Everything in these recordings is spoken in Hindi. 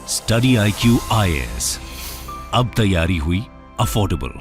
स्टडी IQ IAS, अब तैयारी हुई अफोर्डेबल।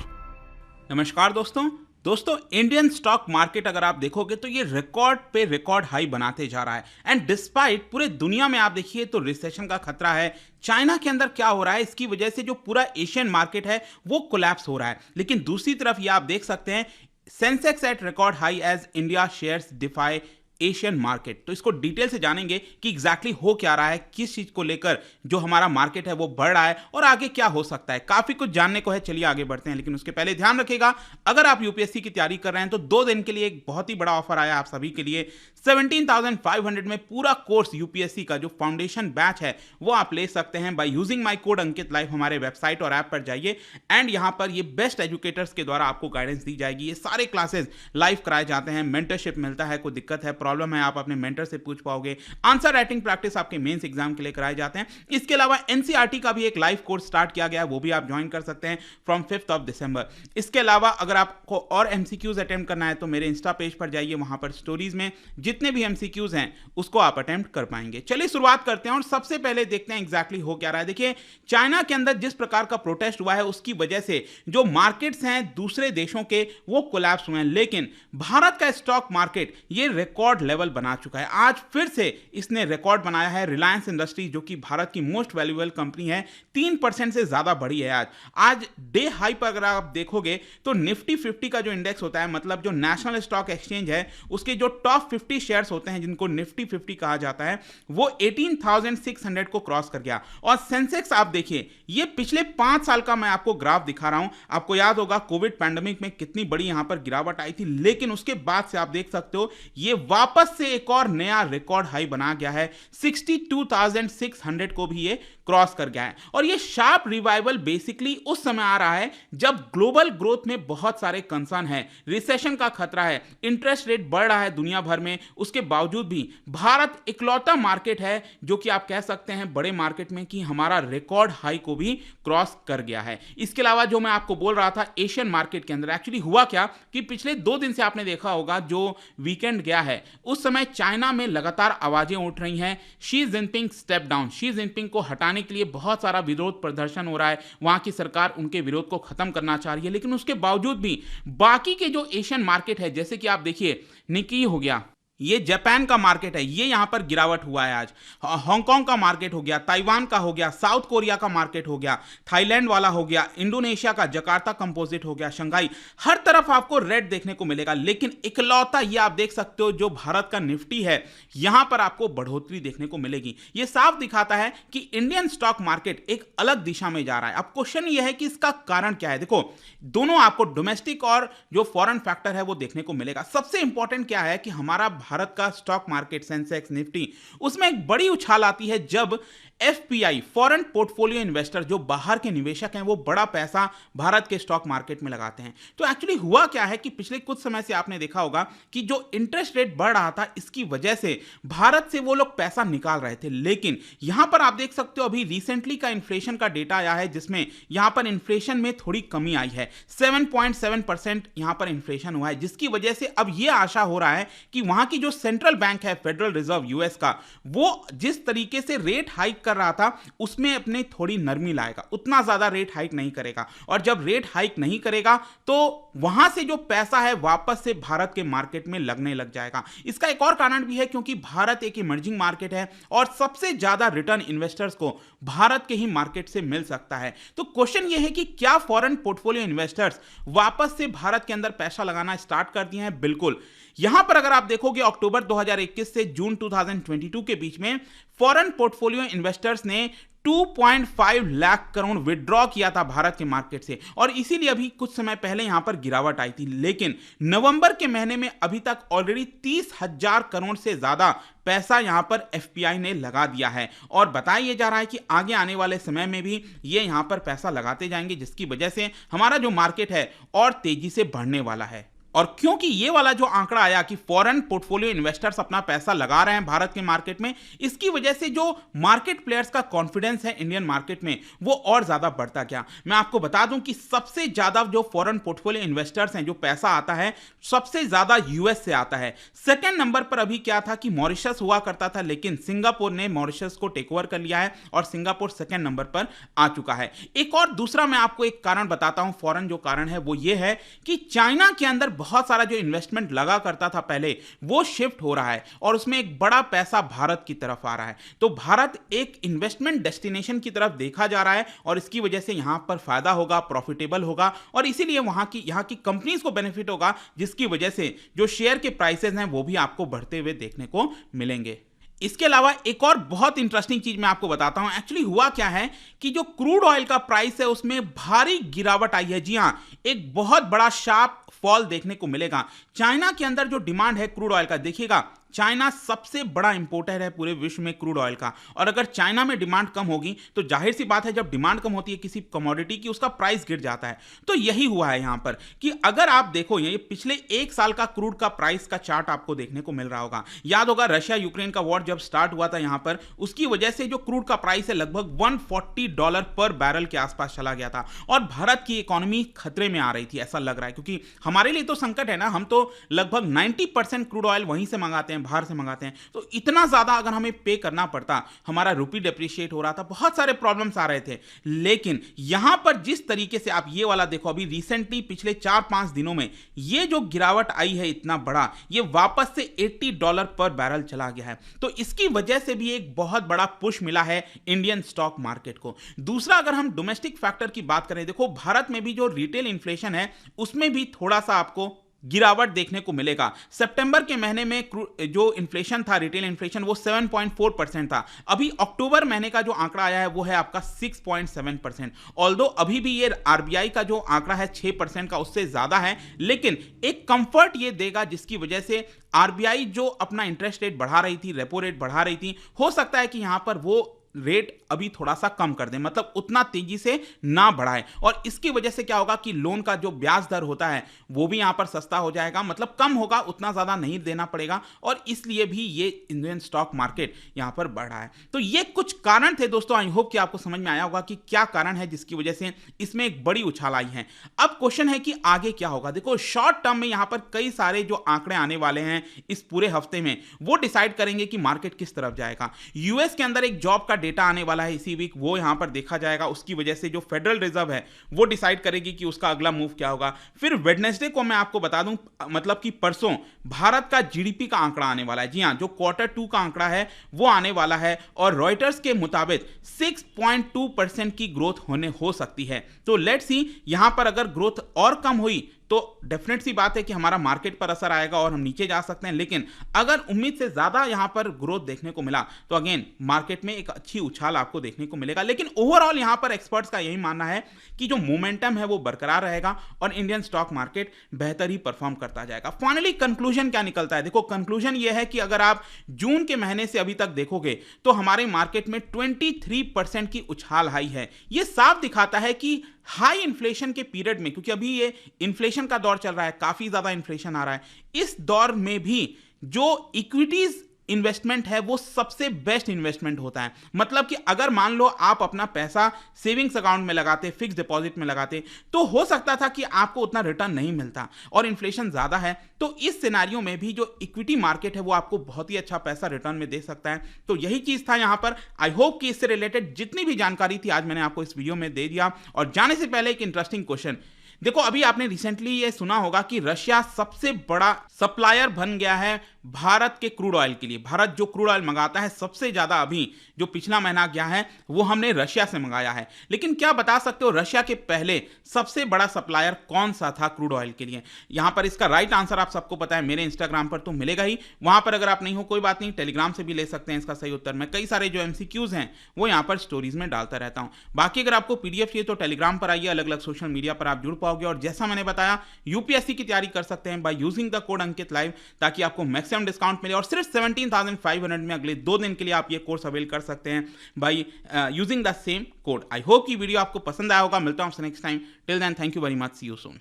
नमस्कार दोस्तों इंडियन स्टॉक मार्केट अगर आप देखोगे तो ये रिकॉर्ड पे रिकॉर्ड हाई बनाते जा रहा है। एंड डिस्पाइट पूरे दुनिया में आप देखिए तो रिसेशन का खतरा है। चाइना के अंदर क्या हो रहा है, इसकी वजह से जो पूरा एशियन मार्केट है वो कोलैप्स हो रहा है। लेकिन दूसरी तरफ ये आप देख सकते हैं Sensex at record high as India shares defy Asian market. तो इसको डिटेल से जानेंगे कि एग्जैक्टली हो क्या रहा है, किस चीज को लेकर जो हमारा मार्केट है वो बढ़ रहा है और आगे क्या हो सकता है। काफी कुछ जानने को है, चलिए आगे बढ़ते हैं। लेकिन उसके पहले ध्यान रखिएगा, अगर आप यूपीएससी की तैयारी कर रहे हैं तो 2 दिन के लिए एक बहुत ही बड़ा ऑफर आया आप सभी के लिए। 17,500 में पूरा कोर्स यूपीएससी का जो फाउंडेशन बैच है वो आप ले सकते हैं by using my code Ankit live. हमारे वेबसाइट और ऐप पर जाइए एंड यहां पर ये बेस्ट एजुकेटर्स के द्वारा आपको गाइडेंस दी जाएगी। ये सारे क्लासेस लाइव कराए जाते हैं, मेंटरशिप मिलता है, कोई दिक्कत है, प्रॉब्लम है, आप अपने मेंटर से पूछ पाओगे। आंसर राइटिंग प्रैक्टिस आपके मेंस एग्जाम के लिए कराए जाते हैं। इसके अलावा एनसीईआरटी का भी एक लाइव कोर्स स्टार्ट किया गया है, वो भी आप ज्वाइन कर सकते हैं फ्रॉम 5 दिसंबर। इसके अलावा अगर आपको और एमसीक्यूज अटेम्प्ट करना है तो मेरे इंस्टा पेज पर जाइए, वहां पर स्टोरीज में जितने भी एमसीक्यूज हैं उसको आप अटेम्प्ट कर पाएंगे। चलिए शुरुआत करते हैं और सबसे पहले देखते हैं एग्जैक्टली हो क्या रहा है। देखिए चाइना के अंदर जिस प्रकार का प्रोटेस्ट हुआ है उसकी वजह से जो मार्केट्स हैं दूसरे देशों के वो कोलैप्स हुए हैं। लेकिन भारत का स्टॉक मार्केट ये रिकॉर्ड लेवल बना चुका है। आज फिर से इसने रिकॉर्ड बनाया है। रिलायंस इंडस्ट्रीज जो कि भारत की मोस्ट वैल्यूएबल कंपनी है 3% से ज्यादा बढ़ी है। आज डे हाई पर अगर आप देखोगे तो निफ्टी 50 का जो इंडेक्स होता है, मतलब जो नेशनल स्टॉक एक्सचेंज है उसके जो टॉप 50 शेयर्स होते हैं जिनको निफ्टी 50 कहा जाता है वो 18,600 को क्रॉस कर गया। और सेंसेक्स आप देखिए, ये पिछले 5 साल का मैं आपको ग्राफ दिखा रहा हूं। आपको याद होगा कोविड पैंडेमिक में कितनी बड़ी यहां पर गिरावट आई थी, लेकिन उसके बाद से आप देख सकते हो ये वापस से एक और नया रिकॉर्ड हाई बना गया है। 62,600 को भी ये क्रॉस कर गया है। और ये शार्प रिवाइवल बेसिकली उस समय आ रहा है जब ग्लोबल ग्रोथ में बहुत सारे कंसर्न है, रिसेशन का खतरा है, इंटरेस्ट रेट बढ़ रहा है दुनिया भर में। उसके बावजूद भी भारत इकलौता मार्केट है जो कि आप कह सकते हैं बड़े मार्केट में कि हमारा रिकॉर्ड हाई को भी क्रॉस कर गया है। इसके अलावा जो मैं आपको बोल रहा था एशियन मार्केट के अंदर एक्चुअली हुआ क्या कि पिछले 2 दिन से आपने देखा होगा जो वीकेंड गया है उस समय चाइना में लगातार आवाजें उठ रही हैं Xi Jinping step down. Xi Jinping को हटाने के लिए बहुत सारा विरोध प्रदर्शन हो रहा है, वहां की सरकार उनके विरोध को खत्म करना चाह रही है। लेकिन उसके बावजूद भी बाकी के जो एशियन मार्केट है, जैसे कि आप देखिए निकी हो गया, ये जापान का मार्केट है, ये यहां पर गिरावट हुआ है। आज हांगकांग का मार्केट हो गया, ताइवान का हो गया, साउथ कोरिया का मार्केट हो गया, थाईलैंड वाला हो गया, इंडोनेशिया का जकार्ता कंपोजिट हो गया, शंघाई, हर तरफ आपको रेड देखने को मिलेगा। लेकिन इकलौता ये आप देख सकते हो जो भारत का निफ्टी है यहां पर आपको बढ़ोतरी देखने को मिलेगी। ये साफ दिखाता है कि इंडियन स्टॉक मार्केट एक अलग दिशा में जा रहा है। अब क्वेश्चन ये है कि इसका कारण क्या है। देखो दोनों आपको डोमेस्टिक और जो फॉरेन फैक्टर है वो देखने को मिलेगा। सबसे इंपॉर्टेंट क्या है कि हमारा भारत का स्टॉक मार्केट सेंसेक्स निफ्टी उसमें एक बड़ी उछाल आती है जब एफपीआई फॉरेन पोर्टफोलियो इन्वेस्टर जो बाहर के निवेशक हैं वो बड़ा पैसा भारत के स्टॉक मार्केट में लगाते हैं। तो एक्चुअली हुआ क्या है कि पिछले कुछ समय से आपने देखा होगा कि जो इंटरेस्ट रेट बढ़ रहा था इसकी वजह से भारत से वो लोग पैसा निकाल रहे थे। लेकिन यहां पर आप देख सकते हो अभी रिसेंटली का इन्फ्लेशन का डेटा आया है जिसमें यहां पर इन्फ्लेशन में थोड़ी कमी आई है। 7.7% यहां पर इन्फ्लेशन हुआ है, जिसकी वजह से अब यह आशा हो रहा है कि वहां की जो सेंट्रल बैंक है फेडरल रिजर्व यूएस का, वो जिस तरीके से रेट हाइक कर रहा था उसमें अपने थोड़ी नरमी लाएगा, उतना ज्यादा रेट हाइक नहीं करेगा। और जब रेट हाइक नहीं करेगा तो वहां से जो पैसा है वापस से भारत के मार्केट में लगने लग जाएगा। इसका एक और कारण भी है क्योंकि भारत एक इमर्जिंग मार्केट है और सबसे ज्यादा रिटर्न इन्वेस्टर्स को भारत के ही मार्केट से मिल सकता है। तो क्वेश्चन यह है कि क्या फॉरेन पोर्टफोलियो इन्वेस्टर्स वापस से भारत के अंदर पैसा लगाना स्टार्ट कर दिए हैं? बिल्कुल। यहां पर अगर आप देखोगे अक्टूबर 2021 से जून 2022 के बीच में फॉरेन पोर्टफोलियो इन्वेस्टर्स ने 2.5 लाख करोड़ विड्रॉ किया था भारत के मार्केट से और इसीलिए अभी कुछ समय पहले यहां पर गिरावट आई थी। लेकिन नवंबर के महीने में अभी तक ऑलरेडी 30,000 करोड़ से ज्यादा पैसा यहां पर एफपीआई ने लगा दिया है और बताया जा रहा है कि आगे आने वाले समय में भी ये यहां पर पैसा लगाते जाएंगे, जिसकी वजह से हमारा जो मार्केट है और तेजी से बढ़ने वाला है। और क्योंकि ये वाला जो आंकड़ा आया कि फॉरेन पोर्टफोलियो इन्वेस्टर्स अपना पैसा लगा रहे हैं भारत के मार्केट में, इसकी वजह से जो मार्केट प्लेयर्स का कॉन्फिडेंस है इंडियन मार्केट में वो और ज्यादा बढ़ता गया। मैं आपको बता दूं कि सबसे ज्यादा जो फॉरेन पोर्टफोलियो इन्वेस्टर्स हैं, जो पैसा आता है, सबसे ज्यादा यूएस से आता है। सेकेंड नंबर पर अभी क्या था कि मॉरिशस हुआ करता था, लेकिन सिंगापुर ने मॉरिशस को टेक ओवर कर लिया है और सिंगापुर सेकेंड नंबर पर आ चुका है। एक और दूसरा मैं आपको एक कारण बताता हूं, फॉरेन जो कारण है वो ये है कि चाइना के अंदर बहुत सारा जो इन्वेस्टमेंट लगा करता था पहले, वो शिफ्ट हो रहा है और उसमें एक बड़ा पैसा भारत की तरफ आ रहा है। तो भारत एक इन्वेस्टमेंट डेस्टिनेशन की तरफ देखा जा रहा है और इसकी वजह से यहां पर फायदा होगा, प्रॉफिटेबल होगा और इसीलिए यहां की कंपनीज को बेनिफिट होगा, जिसकी वजह से जो शेयर के प्राइसेस हैं वो भी आपको बढ़ते हुए देखने को मिलेंगे। इसके अलावा एक और बहुत इंटरेस्टिंग चीज मैं आपको बताता हूं। एक्चुअली हुआ क्या है कि जो क्रूड ऑयल का प्राइस है उसमें भारी गिरावट आई है। जी हां, एक बहुत बड़ा शार्प फॉल देखने को मिलेगा। चाइना के अंदर जो डिमांड है क्रूड ऑयल का, देखिएगा चाइना सबसे बड़ा इंपोर्टर है पूरे विश्व में क्रूड ऑयल का, और अगर चाइना में डिमांड कम होगी तो जाहिर सी बात है जब डिमांड कम होती है किसी कमोडिटी की, उसका प्राइस गिर जाता है। तो यही हुआ है यहां पर कि अगर आप देखो ये पिछले एक साल का क्रूड का प्राइस का चार्ट आपको देखने को मिल रहा होगा। याद होगा रशिया यूक्रेन का वॉर जब स्टार्ट हुआ था यहां पर, उसकी वजह से जो क्रूड का प्राइस है लगभग $140 पर बैरल के आसपास चला गया था और भारत की इकोनॉमी खतरे में आ रही थी, ऐसा लग रहा है। क्योंकि हमारे लिए तो संकट है ना, हम तो लगभग 90% क्रूड ऑयल वहीं से मंगाते हैं, बाहर से मंगाते हैं, तो इतना ज्यादा अगर हमें पे करना पड़ता, हमारा रुपी डेप्रिशिएट हो रहा था, बहुत सारे प्रॉब्लम्स आ रहे थे। लेकिन यहां पर जिस तरीके से आप ये वाला देखो, अभी रिसेंटली पिछले 4-5 दिनों में ये जो गिरावट आई है इतना बड़ा, ये वापस से $80 पर बैरल चला गया है। तो इसकी वजह से भी एक बहुत बड़ा पुश मिला है इंडियन स्टॉक मार्केट को। दूसरा, अगर हम डोमेस्टिक फैक्टर की बात करें, देखो भारत में भी जो रिटेल इन्फ्लेशन है उसमें भी थोड़ा सा आपको गिरावट देखने को मिलेगा। सितंबर के महीने में जो इन्फ्लेशन था, रिटेल इन्फ्लेशन, वो 7.4% था। अभी अक्टूबर महीने का जो आंकड़ा आया है वो है आपका 6.7%। ऑल्दो अभी भी ये आरबीआई का जो आंकड़ा है 6% का, उससे ज्यादा है, लेकिन एक कंफर्ट ये देगा जिसकी वजह से आरबीआई जो अपना इंटरेस्ट रेट बढ़ा रही थी, रेपो रेट बढ़ा रही थी, हो सकता है कि यहां पर वो रेट अभी थोड़ा सा कम कर दें, मतलब उतना तेजी से ना बढ़ाए, और इसकी वजह से क्या होगा कि लोन का जो ब्याज दर होता है वो भी यहां पर सस्ता हो जाएगा, मतलब कम होगा, उतना ज्यादा नहीं देना पड़ेगा, और इसलिए भी ये इंडियन स्टॉक मार्केट यहां पर बढ़ रहा है। तो ये कुछ कारण थे दोस्तों, आई होप कि आपको समझ में आया होगा कि क्या कारण है जिसकी वजह से इसमें एक बड़ी उछाल आई है। अब क्वेश्चन है कि आगे क्या होगा। देखो शॉर्ट टर्म में यहां पर कई सारे जो आंकड़े आने वाले हैं इस पूरे हफ्ते में, वो डिसाइड करेंगे कि मार्केट किस तरफ जाएगा। यूएस के अंदर एक जॉब का डेटा आने वाला है इसी वीक, वो यहां पर देखा जाएगा, उसकी वजह से जो फेडरल रिजर्व है वो डिसाइड करेगी कि उसका अगला मूव क्या होगा। फिर वेडनेसडे को मैं आपको बता दूं, मतलब कि परसों भारत का जीडीपी का आंकड़ा आने वाला है। जी हां, जो Q2 का आंकड़ा है वो आने वाला है, और रॉयटर्स के मुताबिक 6.2% की ग्रोथ हो सकती है। तो लेट्स सी, यहां पर अगर ग्रोथ और कम हुई तो डेफिनेट सी बात है कि हमारा मार्केट पर असर आएगा और हम नीचे जा सकते हैं, लेकिन अगर उम्मीद से ज्यादा यहां पर ग्रोथ देखने को मिला तो अगेन मार्केट में एक अच्छी उछाल आपको देखने को मिलेगा। लेकिन ओवरऑल यहां पर एक्सपर्ट्स का यही मानना है कि जो मोमेंटम है वो बरकरार रहेगा और इंडियन स्टॉक मार्केट बेहतर ही परफॉर्म करता जाएगा। फाइनली कंक्लूजन क्या निकलता है? देखो कंक्लूजन ये है कि अगर आप जून के महीने से अभी तक देखोगे तो हमारे मार्केट में 23% की उछाल आई है। यह साफ दिखाता है कि हाई इन्फ्लेशन के पीरियड में, क्योंकि अभी ये इन्फ्लेशन का दौर चल रहा है, काफी ज्यादा इन्फ्लेशन आ रहा है, इस दौर में भी जो इक्विटीज इन्वेस्टमेंट है वो सबसे बेस्ट इन्वेस्टमेंट होता है। मतलब कि अगर मान लो आप अपना पैसा सेविंग्स अकाउंट में लगाते, फिक्स डिपॉजिट में लगाते, तो हो सकता था कि आपको उतना रिटर्न नहीं मिलता, और इन्फ्लेशन ज्यादा है, तो इस सिनेरियो में भी जो इक्विटी मार्केट है वो आपको बहुत ही अच्छा पैसा रिटर्न में दे सकता है। तो यही चीज था यहां पर। आई होप कि इससे रिलेटेड जितनी भी जानकारी थी आज मैंने आपको इस वीडियो में दे दिया। और जाने से पहले एक इंटरेस्टिंग क्वेश्चन, देखो अभी आपने रिसेंटली ये सुना होगा कि रशिया सबसे बड़ा सप्लायर बन गया है भारत के क्रूड ऑयल के लिए। भारत जो क्रूड ऑयल मंगाता है सबसे ज्यादा, अभी जो पिछला महीना गया है वो हमने रशिया से मंगाया है। लेकिन क्या बता सकते हो रशिया के पहले सबसे बड़ा सप्लायर कौन सा था क्रूड ऑयल के लिए? यहां पर इसका राइट आंसर आप सबको पता है, मेरे इंस्टाग्राम पर तो मिलेगा ही, वहां पर अगर आप नहीं हो कोई बात नहीं, टेलीग्राम से भी ले सकते हैं इसका सही उत्तर। मैं कई सारे जो एमसीक्यूज हैं वो यहां पर स्टोरीज में डालता रहता हूं। बाकी अगर आपको पीडीएफ चाहिए तो टेलीग्राम पर आइए, अलग अलग सोशल मीडिया पर आप जुड़ पाओगे, और जैसा मैंने बताया यूपीएससी की तैयारी कर सकते हैं by using the code Ankit live, ताकि आपको मैक्सिमम डिस्काउंट मिले, और सिर्फ 17,500 में अगले 2 दिन के लिए आप ये कोर्स अवेल कर सकते हैं by using the same code. I hope कि वीडियो आपको पसंद आया होगा। मिलता हूं next time, till then thank you very much, see you soon.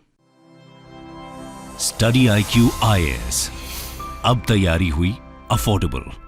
Study IQ IAS, अब तैयारी हुई अफोर्डेबल।